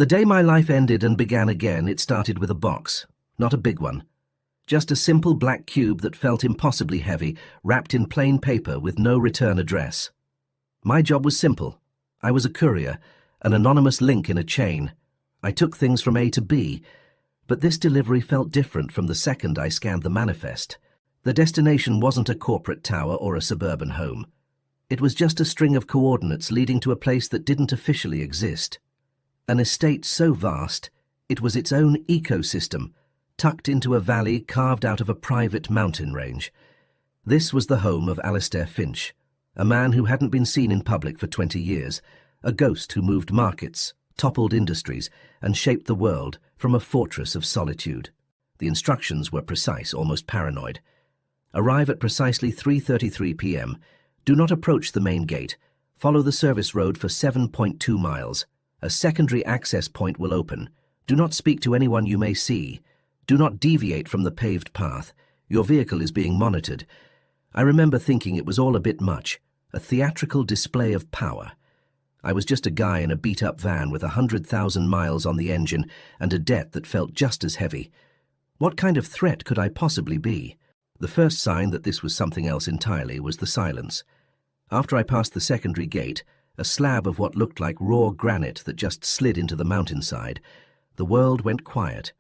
The day my life ended and began again, it started with a box, not a big one. Just a simple black cube that felt impossibly heavy, wrapped in plain paper with no return address. My job was simple. I was a courier, an anonymous link in a chain. I took things from A to B, but this delivery felt different from the second I scanned the manifest. The destination wasn't a corporate tower or a suburban home. It was just a string of coordinates leading to a place that didn't officially exist. An estate so vast, it was its own ecosystem, tucked into a valley carved out of a private mountain range. This was the home of Alistair Finch, a man who hadn't been seen in public for 20 years, a ghost who moved markets, toppled industries, and shaped the world from a fortress of solitude. The instructions were precise, almost paranoid. Arrive at precisely 3:33 p.m. Do not approach the main gate. Follow the service road for 7.2 miles. A secondary access point will open. Do not speak to anyone you may see. Do not deviate from the paved path. Your vehicle is being monitored. I remember thinking it was all a bit much, a theatrical display of power. I was just a guy in a beat-up van with 100,000 miles on the engine and a debt that felt just as heavy. What kind of threat could I possibly be? The first sign that this was something else entirely was the silence. After I passed the secondary gate, a slab of what looked like raw granite that just slid into the mountainside, the world went quiet.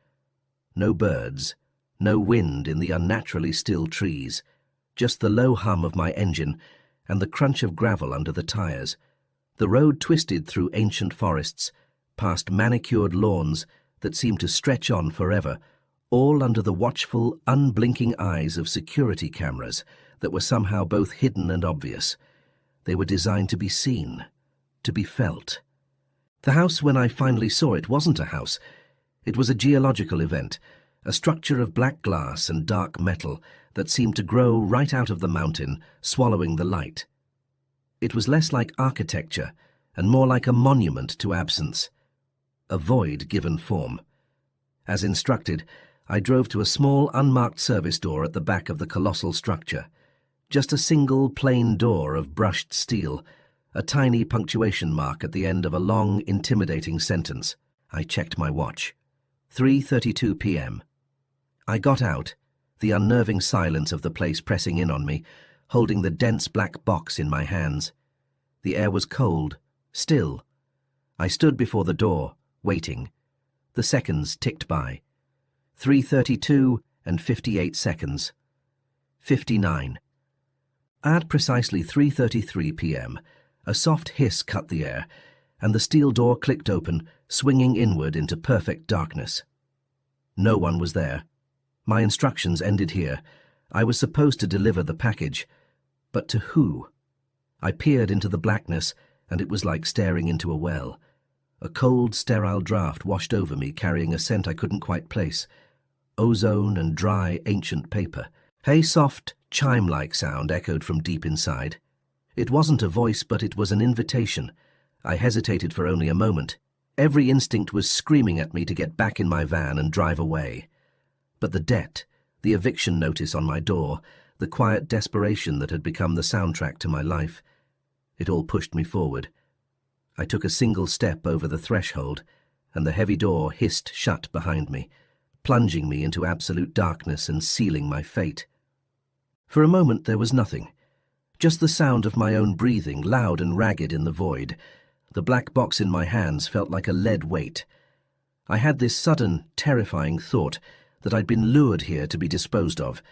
No birds, no wind in the unnaturally still trees, just the low hum of my engine and the crunch of gravel under the tires. The road twisted through ancient forests, past manicured lawns that seemed to stretch on forever, all under the watchful, unblinking eyes of security cameras that were somehow both hidden and obvious. They were designed to be seen, to be felt. The house, when I finally saw it, wasn't a house. It was a geological event, a structure of black glass and dark metal that seemed to grow right out of the mountain, swallowing the light. It was less like architecture and more like a monument to absence, a void given form. As instructed, I drove to a small, unmarked service door at the back of the colossal structure. Just a single, plain door of brushed steel, a tiny punctuation mark at the end of a long, intimidating sentence. I checked my watch. 3:32 p.m. I got out, the unnerving silence of the place pressing in on me, holding the dense black box in my hands. The air was cold, still. I stood before the door, waiting. The seconds ticked by. 3:32 and 58 seconds. 59. At precisely 3:33 p.m., a soft hiss cut the air, and the steel door clicked open, swinging inward into perfect darkness. No one was there. My instructions ended here. I was supposed to deliver the package, but to who? I peered into the blackness, and it was like staring into a well. A cold, sterile draft washed over me, carrying a scent I couldn't quite place. Ozone and dry, ancient paper. A soft, chime-like sound echoed from deep inside. It wasn't a voice, but it was an invitation. I hesitated for only a moment. Every instinct was screaming at me to get back in my van and drive away. But the debt, the eviction notice on my door, the quiet desperation that had become the soundtrack to my life, it all pushed me forward. I took a single step over the threshold, and the heavy door hissed shut behind me, plunging me into absolute darkness and sealing my fate. For a moment there was nothing, just the sound of my own breathing, loud and ragged in the void. The black box in my hands felt like a lead weight. I had this sudden, terrifying thought that I'd been lured here to be disposed of,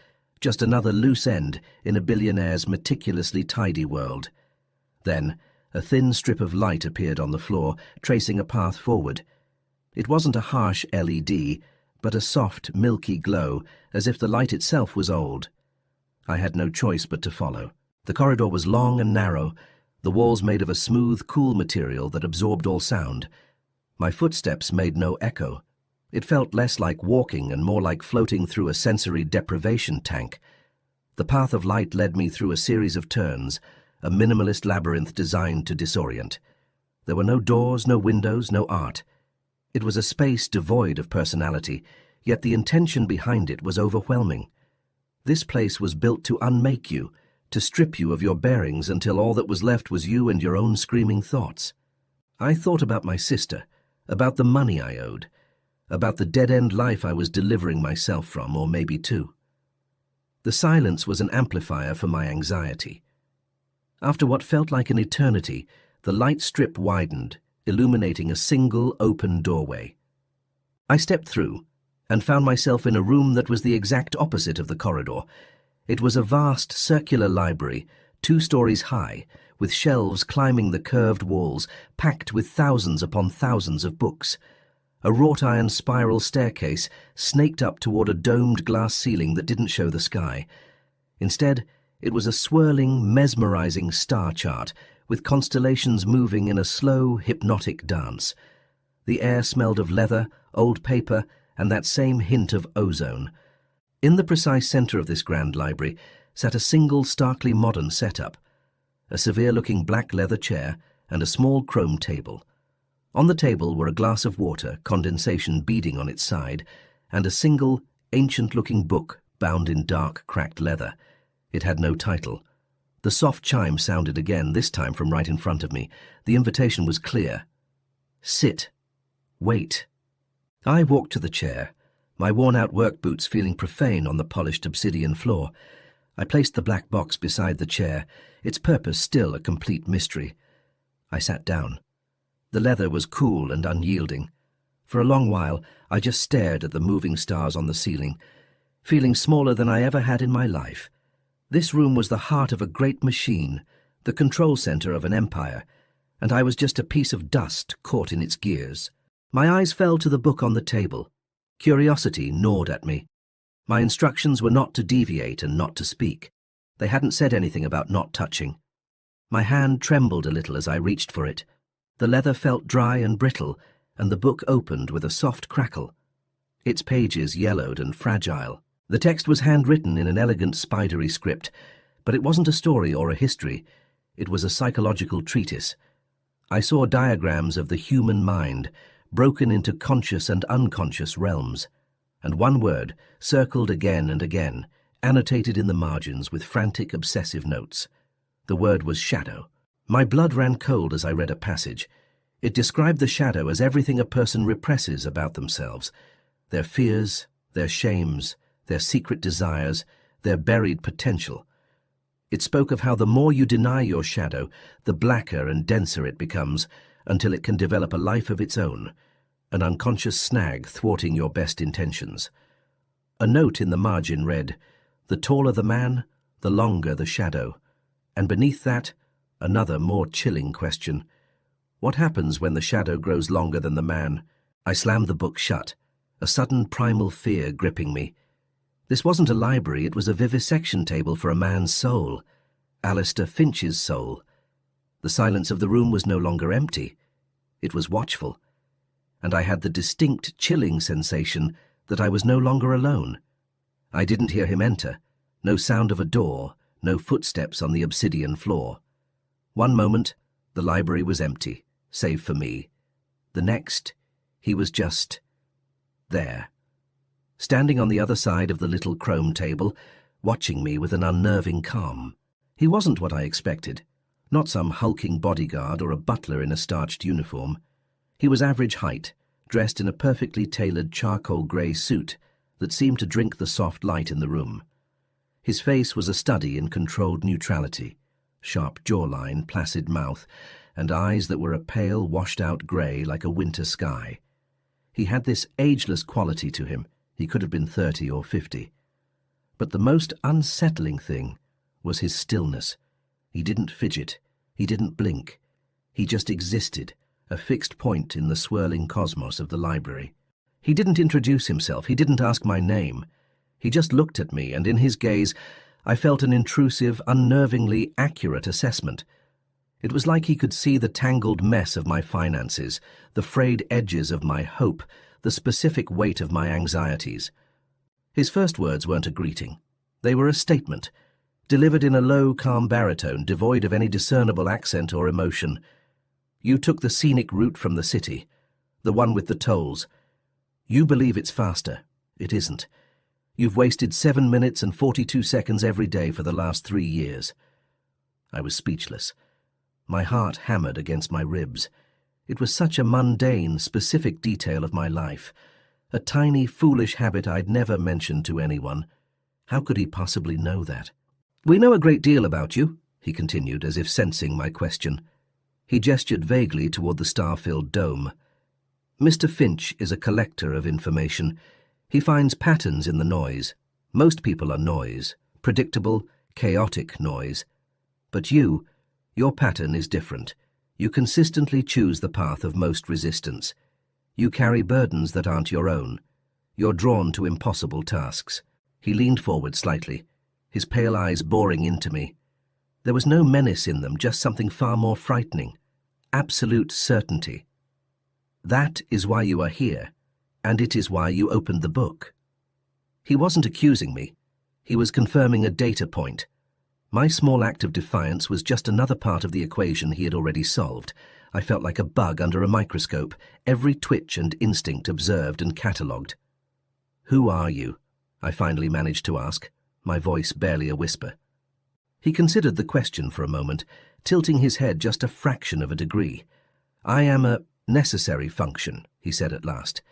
just another loose end in a billionaire's meticulously tidy world. Then, a thin strip of light appeared on the floor, tracing a path forward. It wasn't a harsh LED, but a soft, milky glow, as if the light itself was old. I had no choice but to follow. The corridor was long and narrow, the walls made of a smooth, cool material that absorbed all sound. My footsteps made no echo. It felt less like walking and more like floating through a sensory deprivation tank. The path of light led me through a series of turns, a minimalist labyrinth designed to disorient. There were no doors, no windows, no art. It was a space devoid of personality, yet the intention behind it was overwhelming. This place was built to unmake you, to strip you of your bearings until all that was left was you and your own screaming thoughts. I thought about my sister, about the money I owed, about the dead-end life I was delivering myself from, or maybe to. The silence was an amplifier for my anxiety. After what felt like an eternity, the light strip widened, illuminating a single open doorway. I stepped through and found myself in a room that was the exact opposite of the corridor. It was a vast circular library, 2 stories high, with shelves climbing the curved walls, packed with thousands upon thousands of books. A wrought-iron spiral staircase snaked up toward a domed glass ceiling that didn't show the sky. Instead, it was a swirling, mesmerizing star chart, with constellations moving in a slow, hypnotic dance. The air smelled of leather, old paper, and that same hint of ozone. In the precise center of this grand library sat a single, starkly modern setup, a severe-looking black leather chair and a small chrome table. On the table were a glass of water, condensation beading on its side, and a single, ancient-looking book bound in dark, cracked leather. It had no title. The soft chime sounded again, this time from right in front of me. The invitation was clear. Sit. Wait. I walked to the chair, my worn-out work boots feeling profane on the polished obsidian floor. I placed the black box beside the chair, its purpose still a complete mystery. I sat down. The leather was cool and unyielding. For a long while, I just stared at the moving stars on the ceiling, feeling smaller than I ever had in my life. This room was the heart of a great machine, the control center of an empire, and I was just a piece of dust caught in its gears. My eyes fell to the book on the table. Curiosity gnawed at me. My instructions were not to deviate and not to speak. They hadn't said anything about not touching. My hand trembled a little as I reached for it. The leather felt dry and brittle, and the book opened with a soft crackle. Its pages yellowed and fragile. The text was handwritten in an elegant spidery script, but it wasn't a story or a history. It was a psychological treatise. I saw diagrams of the human mind, broken into conscious and unconscious realms, and one word, circled again and again, annotated in the margins with frantic, obsessive notes. The word was shadow. My blood ran cold as I read a passage. It described the shadow as everything a person represses about themselves, their fears, their shames, their secret desires, their buried potential. It spoke of how the more you deny your shadow, the blacker and denser it becomes, until it can develop a life of its own, an unconscious snag thwarting your best intentions. A note in the margin read, "The taller the man, the longer the shadow," and beneath that, another more chilling question. What happens when the shadow grows longer than the man? I slammed the book shut, a sudden primal fear gripping me. This wasn't a library, it was a vivisection table for a man's soul, Alistair Finch's soul. The silence of the room was no longer empty. It was watchful, and I had the distinct, chilling sensation that I was no longer alone. I didn't hear him enter, no sound of a door, no footsteps on the obsidian floor. One moment, the library was empty, save for me. The next, he was just there, standing on the other side of the little chrome table, watching me with an unnerving calm. He wasn't what I expected, not some hulking bodyguard or a butler in a starched uniform. He was average height, dressed in a perfectly tailored charcoal grey suit that seemed to drink the soft light in the room. His face was a study in controlled neutrality, sharp jawline, placid mouth, and eyes that were a pale, washed-out grey like a winter sky. He had this ageless quality to him. He could have been 30 or 50. But the most unsettling thing was his stillness. He didn't fidget. He didn't blink. He just existed, a fixed point in the swirling cosmos of the library. He didn't introduce himself. He didn't ask my name. He just looked at me, and in his gaze I felt an intrusive, unnervingly accurate assessment. It was like he could see the tangled mess of my finances, the frayed edges of my hope, the specific weight of my anxieties. His first words weren't a greeting. They were a statement, delivered in a low, calm baritone, devoid of any discernible accent or emotion. "You took the scenic route from the city, the one with the tolls. You believe it's faster. It isn't. You've wasted 7 minutes and 42 seconds every day for the last 3 years." I was speechless. My heart hammered against my ribs. It was such a mundane, specific detail of my life. A tiny, foolish habit I'd never mentioned to anyone. How could he possibly know that? "We know a great deal about you," he continued, as if sensing my question. He gestured vaguely toward the star-filled dome. "Mr. Finch is a collector of information. He finds patterns in the noise. Most people are noise, predictable, chaotic noise. But your pattern is different. You consistently choose the path of most resistance. You carry burdens that aren't your own. You're drawn to impossible tasks." He leaned forward slightly, his pale eyes boring into me. There was no menace in them, just something far more frightening. Absolute certainty. "That is why you are here, and it is why you opened the book." He wasn't accusing me. He was confirming a data point. My small act of defiance was just another part of the equation he had already solved. I felt like a bug under a microscope, every twitch and instinct observed and catalogued. "Who are you?" I finally managed to ask, my voice barely a whisper. He considered the question for a moment, tilting his head just a fraction of a degree. "I am a necessary function," he said at last.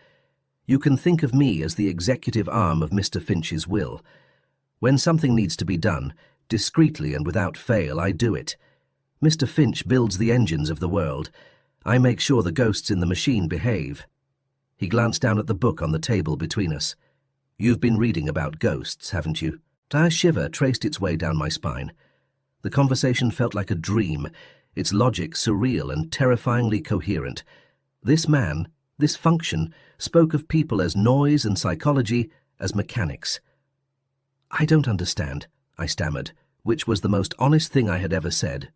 "You can think of me as the executive arm of Mr. Finch's will. When something needs to be done, discreetly and without fail, I do it. Mr. Finch builds the engines of the world. I make sure the ghosts in the machine behave." He glanced down at the book on the table between us. "You've been reading about ghosts, haven't you?" A shiver traced its way down my spine. The conversation felt like a dream, its logic surreal and terrifyingly coherent. This man, this function, spoke of people as noise and psychology as mechanics. "I don't understand," I stammered, which was the most honest thing I had ever said.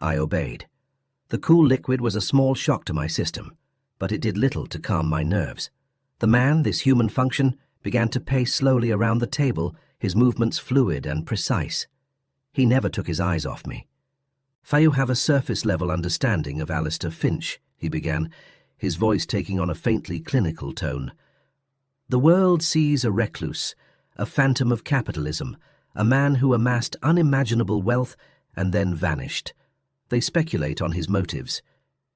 I obeyed. The cool liquid was a small shock to my system, but it did little to calm my nerves. The man, this human function, began to pace slowly around the table, his movements fluid and precise. He never took his eyes off me. "You have a surface-level understanding of Alistair Finch," he began, his voice taking on a faintly clinical tone. "The world sees a recluse, a phantom of capitalism, a man who amassed unimaginable wealth and then vanished. They speculate on his motives.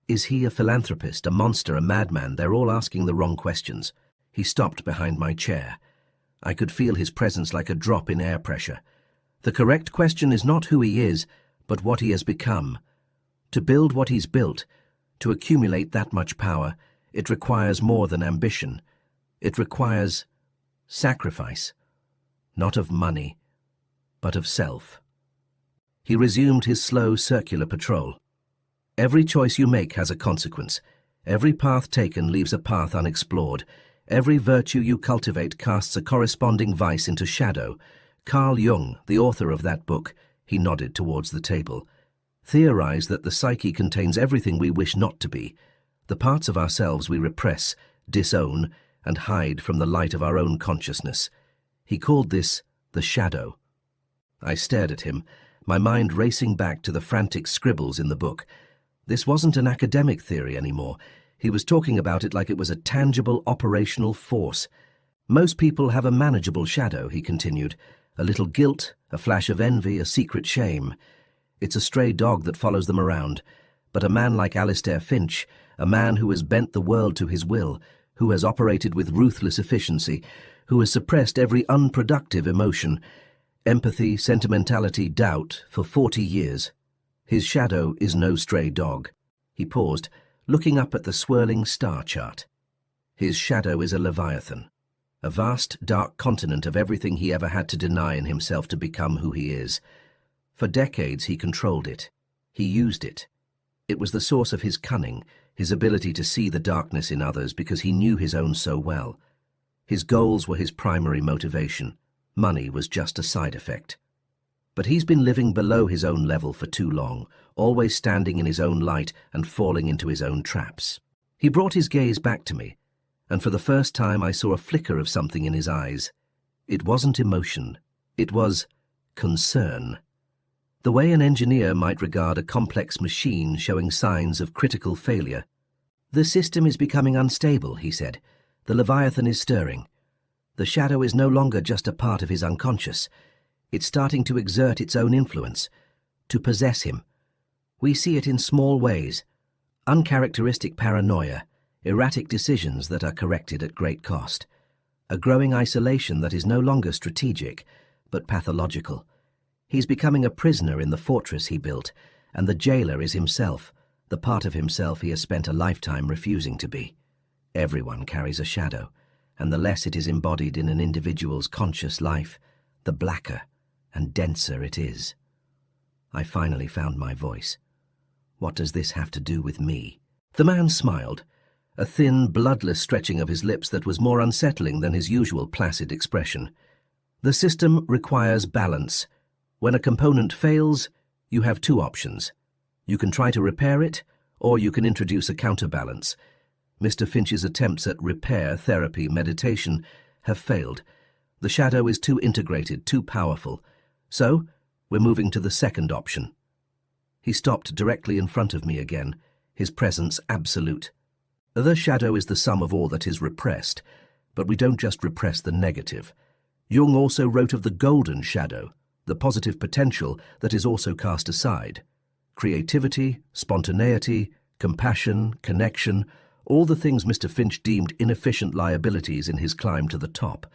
Is he a philanthropist, a monster, a madman? They're all asking the wrong questions." He stopped behind my chair. I could feel his presence like a drop in air pressure. "The correct question is not who he is, but what he has become. To build what he's built, to accumulate that much power, it requires more than ambition. It requires sacrifice, not of money, but of self." He resumed his slow, circular patrol. "Every choice you make has a consequence. Every path taken leaves a path unexplored. Every virtue you cultivate casts a corresponding vice into shadow. Carl Jung, the author of that book," he nodded towards the table, "theorized that the psyche contains everything we wish not to be, the parts of ourselves we repress, disown, and hide from the light of our own consciousness. He called this the shadow." I stared at him, my mind racing back to the frantic scribbles in the book. This wasn't an academic theory anymore. He was talking about it like it was a tangible operational force. "Most people have a manageable shadow," he continued. "A little guilt, a flash of envy, a secret shame. It's a stray dog that follows them around. But a man like Alistair Finch, a man who has bent the world to his will, who has operated with ruthless efficiency, who has suppressed every unproductive emotion, empathy, sentimentality, doubt, for 40 years. His shadow is no stray dog." He paused, looking up at the swirling star chart. "His shadow is a leviathan, a vast, dark continent of everything he ever had to deny in himself to become who he is. For decades he controlled it. He used it. It was the source of his cunning, his ability to see the darkness in others because he knew his own so well. His goals were his primary motivation. Money was just a side effect. But he's been living below his own level for too long, always standing in his own light and falling into his own traps. He brought his gaze back to me, and for the first time I saw a flicker of something in his eyes. It wasn't emotion. It was concern. The way an engineer might regard a complex machine showing signs of critical failure. "The system is becoming unstable," he said. "The Leviathan is stirring. The shadow is no longer just a part of his unconscious. It's starting to exert its own influence, to possess him. We see it in small ways. Uncharacteristic paranoia, erratic decisions that are corrected at great cost. A growing isolation that is no longer strategic, but pathological. He's becoming a prisoner in the fortress he built, and the jailer is himself, the part of himself he has spent a lifetime refusing to be. Everyone carries a shadow, and the less it is embodied in an individual's conscious life, the blacker and denser it is." I finally found my voice. "What does this have to do with me?" The man smiled, a thin, bloodless stretching of his lips that was more unsettling than his usual placid expression. "The system requires balance. When a component fails, you have two options. You can try to repair it, or you can introduce a counterbalance. Mr. Finch's attempts at repair, therapy, meditation have failed. The shadow is too integrated, too powerful. So, we're moving to the second option." He stopped directly in front of me again, his presence absolute. "The shadow is the sum of all that is repressed, but we don't just repress the negative. Jung also wrote of the golden shadow, the positive potential that is also cast aside. Creativity, spontaneity, compassion, connection, all the things Mr. Finch deemed inefficient liabilities in his climb to the top.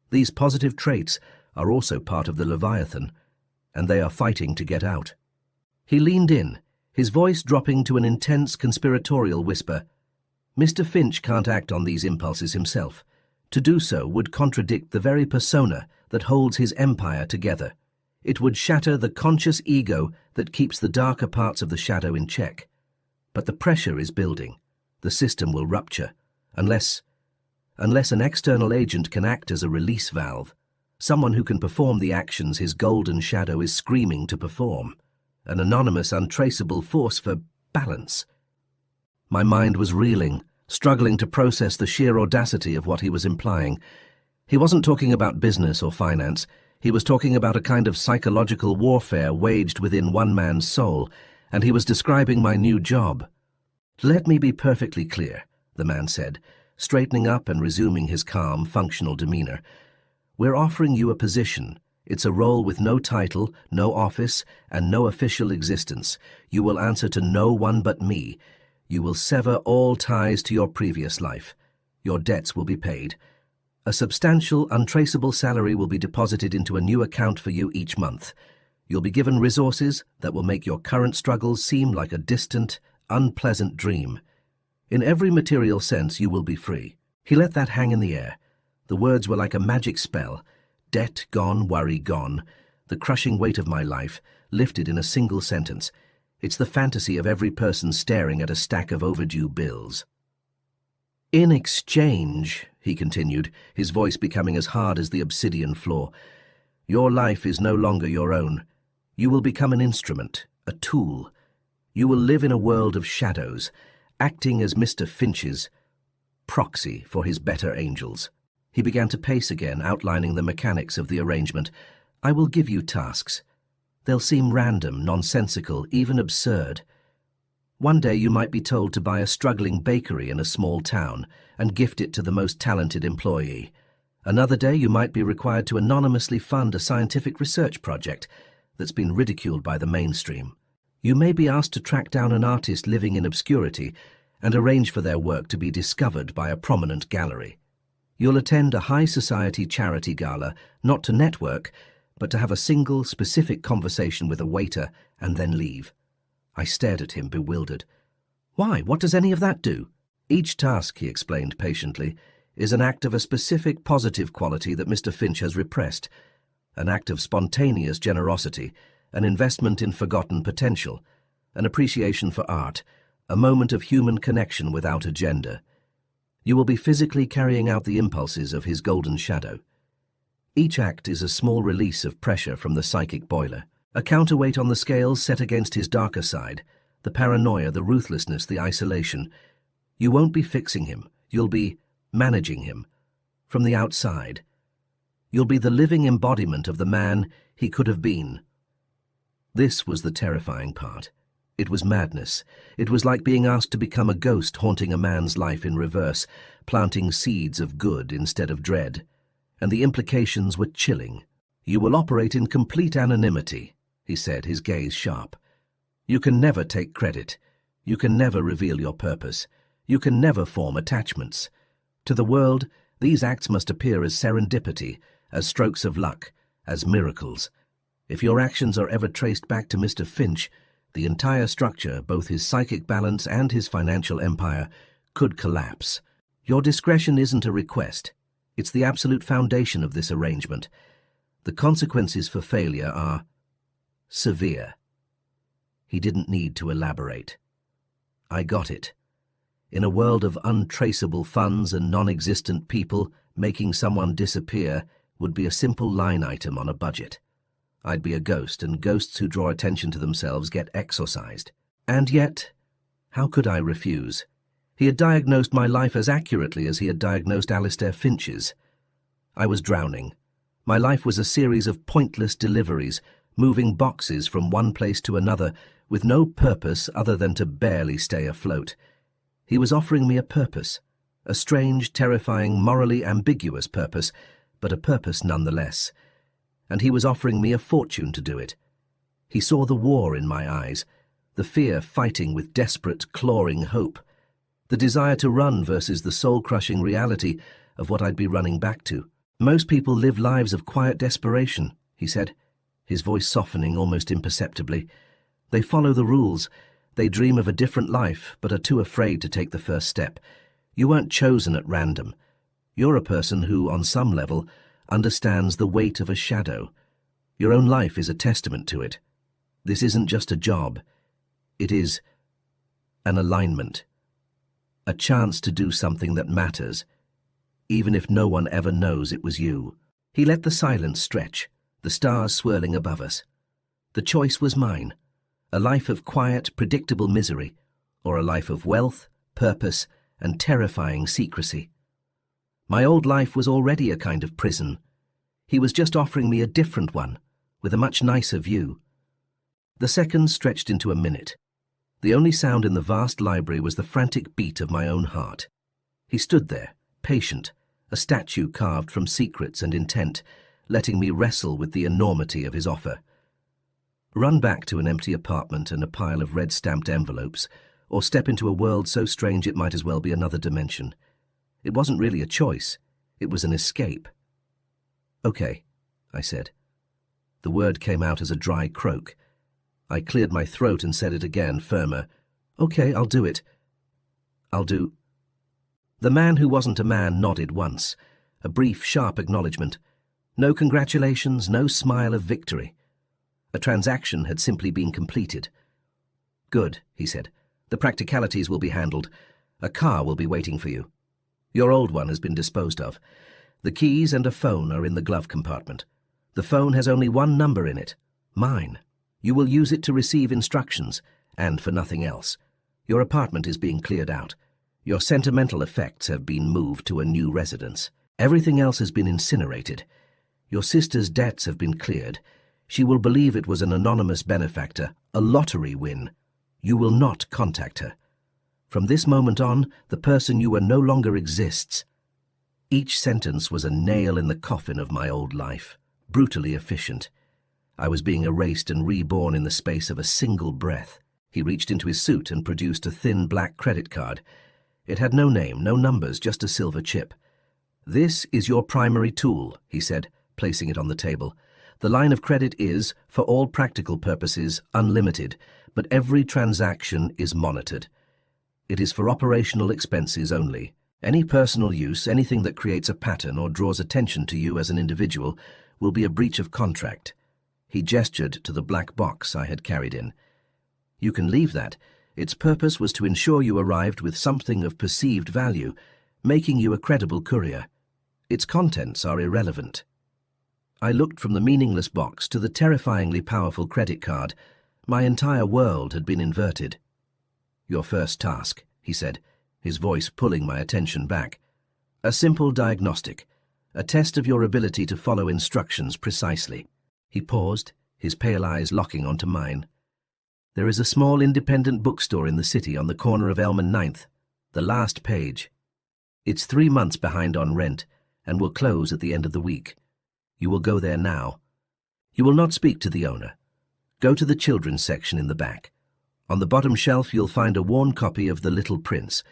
These positive traits are also part of the Leviathan, and they are fighting to get out." He leaned in, his voice dropping to an intense conspiratorial whisper. "Mr. Finch can't act on these impulses himself. To do so would contradict the very persona that holds his empire together. It would shatter the conscious ego that keeps the darker parts of the shadow in check. But the pressure is building. The system will rupture, unless an external agent can act as a release valve, someone who can perform the actions his golden shadow is screaming to perform, an anonymous, untraceable force for balance." My mind was reeling, struggling to process the sheer audacity of what he was implying. He wasn't talking about business or finance. He was talking about a kind of psychological warfare waged within one man's soul, and he was describing my new job. "Let me be perfectly clear," the man said, straightening up and resuming his calm, functional demeanor. "We're offering you a position. It's a role with no title, no office, and no official existence. You will answer to no one but me. You will sever all ties to your previous life. Your debts will be paid. A substantial, untraceable salary will be deposited into a new account for you each month. You'll be given resources that will make your current struggles seem like a distant, unpleasant dream. In every material sense, you will be free." He let that hang in the air. The words were like a magic spell. Debt gone, worry gone. The crushing weight of my life, lifted in a single sentence. It's the fantasy of every person staring at a stack of overdue bills. "In exchange," he continued, his voice becoming as hard as the obsidian floor, "your life is no longer your own. You will become an instrument, a tool. You will live in a world of shadows, acting as Mr. Finch's proxy for his better angels." He began to pace again, outlining the mechanics of the arrangement. "I will give you tasks. They'll seem random, nonsensical, even absurd. One day you might be told to buy a struggling bakery in a small town and gift it to the most talented employee. Another day you might be required to anonymously fund a scientific research project that's been ridiculed by the mainstream. You may be asked to track down an artist living in obscurity and arrange for their work to be discovered by a prominent gallery. You'll attend a high society charity gala, not to network, but to have a single, specific conversation with a waiter and then leave." I stared at him, bewildered. "Why? What does any of that do?" "Each task," he explained patiently, "is an act of a specific positive quality that Mr. Finch has repressed, an act of spontaneous generosity, an investment in forgotten potential, an appreciation for art, a moment of human connection without agenda. You will be physically carrying out the impulses of his golden shadow. Each act is a small release of pressure from the psychic boiler, a counterweight on the scales set against his darker side, the paranoia, the ruthlessness, the isolation. You won't be fixing him. You'll be managing him. From the outside. You'll be the living embodiment of the man he could have been. This was the terrifying part. It was madness. It was like being asked to become a ghost haunting a man's life in reverse, planting seeds of good instead of dread. And the implications were chilling. You will operate in complete anonymity, he said, his gaze sharp. You can never take credit. You can never reveal your purpose. You can never form attachments. To the world, these acts must appear as serendipity, as strokes of luck, as miracles. If your actions are ever traced back to Mr. Finch, the entire structure, both his psychic balance and his financial empire, could collapse. Your discretion isn't a request. It's the absolute foundation of this arrangement. The consequences for failure are severe. He didn't need to elaborate. I got it. In a world of untraceable funds and non-existent people, making someone disappear would be a simple line item on a budget. I'd be a ghost, and ghosts who draw attention to themselves get exorcised. And yet, how could I refuse? He had diagnosed my life as accurately as he had diagnosed Alistair Finch's. I was drowning. My life was a series of pointless deliveries, moving boxes from one place to another, with no purpose other than to barely stay afloat. He was offering me a purpose, a strange, terrifying, morally ambiguous purpose, but a purpose nonetheless. And he was offering me a fortune to do it. He saw the war in my eyes, the fear fighting with desperate, clawing hope, the desire to run versus the soul-crushing reality of what I'd be running back to. Most people live lives of quiet desperation, he said, his voice softening almost imperceptibly. They follow the rules. They dream of a different life, but are too afraid to take the first step. You weren't chosen at random. You're a person who, on some level, understands the weight of a shadow. Your own life is a testament to it. This isn't just a job. It is an alignment. A chance to do something that matters, even if no one ever knows it was you. He let the silence stretch, the stars swirling above us. The choice was mine. A life of quiet, predictable misery, or a life of wealth, purpose, and terrifying secrecy. My old life was already a kind of prison. He was just offering me a different one, with a much nicer view. The seconds stretched into a minute. The only sound in the vast library was the frantic beat of my own heart. He stood there, patient, a statue carved from secrets and intent, letting me wrestle with the enormity of his offer. Run back to an empty apartment and a pile of red-stamped envelopes, or step into a world so strange it might as well be another dimension. It wasn't really a choice. It was an escape. Okay, I said. The word came out as a dry croak. I cleared my throat and said it again, firmer. Okay, I'll do it. I'll do. The man who wasn't a man nodded once, a brief, sharp acknowledgement. No congratulations, no smile of victory. A transaction had simply been completed. Good, he said. The practicalities will be handled. A car will be waiting for you. Your old one has been disposed of. The keys and a phone are in the glove compartment. The phone has only one number in it, mine. You will use it to receive instructions, and for nothing else. Your apartment is being cleared out. Your sentimental effects have been moved to a new residence. Everything else has been incinerated. Your sister's debts have been cleared. She will believe it was an anonymous benefactor, a lottery win. You will not contact her. From this moment on, the person you were no longer exists. Each sentence was a nail in the coffin of my old life, brutally efficient. I was being erased and reborn in the space of a single breath. He reached into his suit and produced a thin black credit card. It had no name, no numbers, just a silver chip. This is your primary tool, he said, placing it on the table. The line of credit is, for all practical purposes, unlimited, but every transaction is monitored. It is for operational expenses only. Any personal use, anything that creates a pattern or draws attention to you as an individual, will be a breach of contract. He gestured to the black box I had carried in. You can leave that. Its purpose was to ensure you arrived with something of perceived value, making you a credible courier. Its contents are irrelevant. I looked from the meaningless box to the terrifyingly powerful credit card. My entire world had been inverted. Your first task, he said, his voice pulling my attention back. "A simple diagnostic, a test of your ability to follow instructions precisely." He paused, his pale eyes locking onto mine. "There is a small independent bookstore in the city on the corner of Elm and Ninth. The last page. It's 3 months behind on rent and will close at the end of the week. You will go there now. You will not speak to the owner. Go to the children's section in the back. On the bottom shelf you'll find a worn copy of The Little Prince.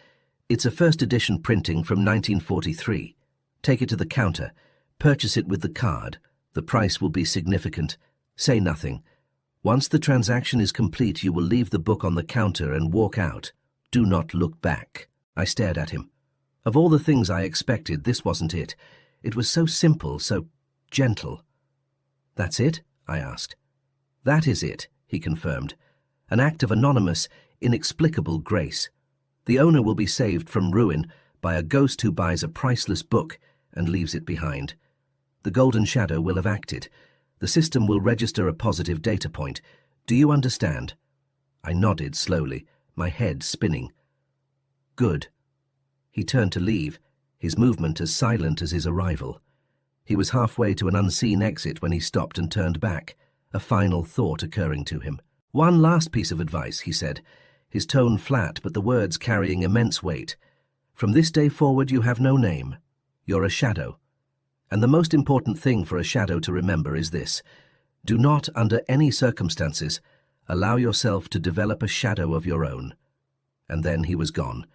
It's a first edition printing from 1943. Take it to the counter. Purchase it with the card. The price will be significant. Say nothing. Once the transaction is complete, you will leave the book on the counter and walk out. Do not look back." I stared at him. Of all the things I expected, this wasn't it. It was so simple, so gentle. "That's it?" I asked. "That is it," he confirmed. "An act of anonymous, inexplicable grace. The owner will be saved from ruin by a ghost who buys a priceless book and leaves it behind. The golden shadow will have acted. The system will register a positive data point. Do you understand?" I nodded slowly, my head spinning. "Good." He turned to leave, his movement as silent as his arrival. He was halfway to an unseen exit when he stopped and turned back, a final thought occurring to him. "One last piece of advice," he said, his tone flat but the words carrying immense weight. "From this day forward you have no name. You're a shadow. And the most important thing for a shadow to remember is this: do not, under any circumstances, allow yourself to develop a shadow of your own." And then he was gone.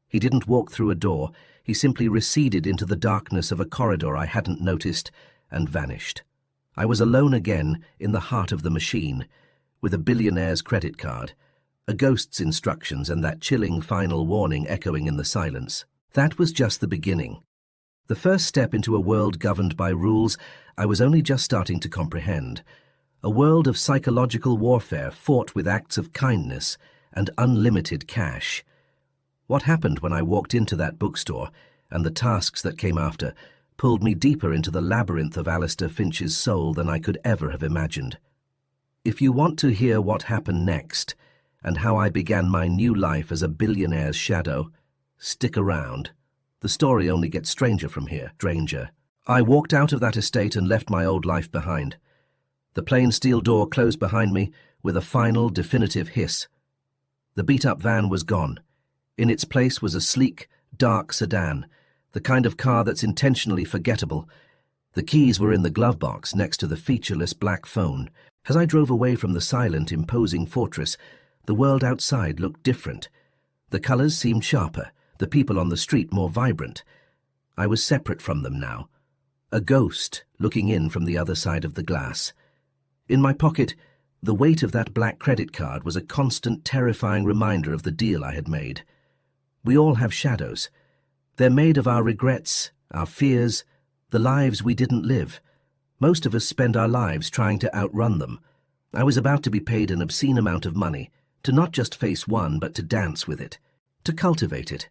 He didn't walk through a door, he simply receded into the darkness of a corridor I hadn't noticed and vanished. I was alone again in the heart of the machine, with a billionaire's credit card, a ghost's instructions and that chilling final warning echoing in the silence. That was just the beginning. The first step into a world governed by rules I was only just starting to comprehend. A world of psychological warfare fought with acts of kindness and unlimited cash. What happened when I walked into that bookstore, and the tasks that came after, pulled me deeper into the labyrinth of Alistair Finch's soul than I could ever have imagined. If you want to hear what happened next, and how I began my new life as a billionaire's shadow, stick around. The story only gets stranger from here, stranger. I walked out of that estate and left my old life behind. The plain steel door closed behind me with a final, definitive hiss. The beat-up van was gone. In its place was a sleek, dark sedan, the kind of car that's intentionally forgettable. The keys were in the glove box next to the featureless black phone. As I drove away from the silent, imposing fortress, the world outside looked different. The colors seemed sharper, the people on the street more vibrant. I was separate from them now, a ghost looking in from the other side of the glass. In my pocket, the weight of that black credit card was a constant, terrifying reminder of the deal I had made. We all have shadows. They're made of our regrets, our fears, the lives we didn't live. Most of us spend our lives trying to outrun them. I was about to be paid an obscene amount of money, to not just face one, but to dance with it, to cultivate it.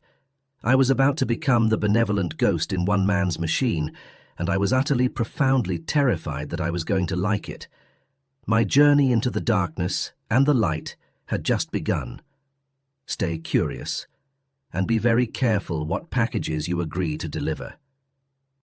I was about to become the benevolent ghost in one man's machine, and I was utterly, profoundly terrified that I was going to like it. My journey into the darkness and the light had just begun. Stay curious, and be very careful what packages you agree to deliver.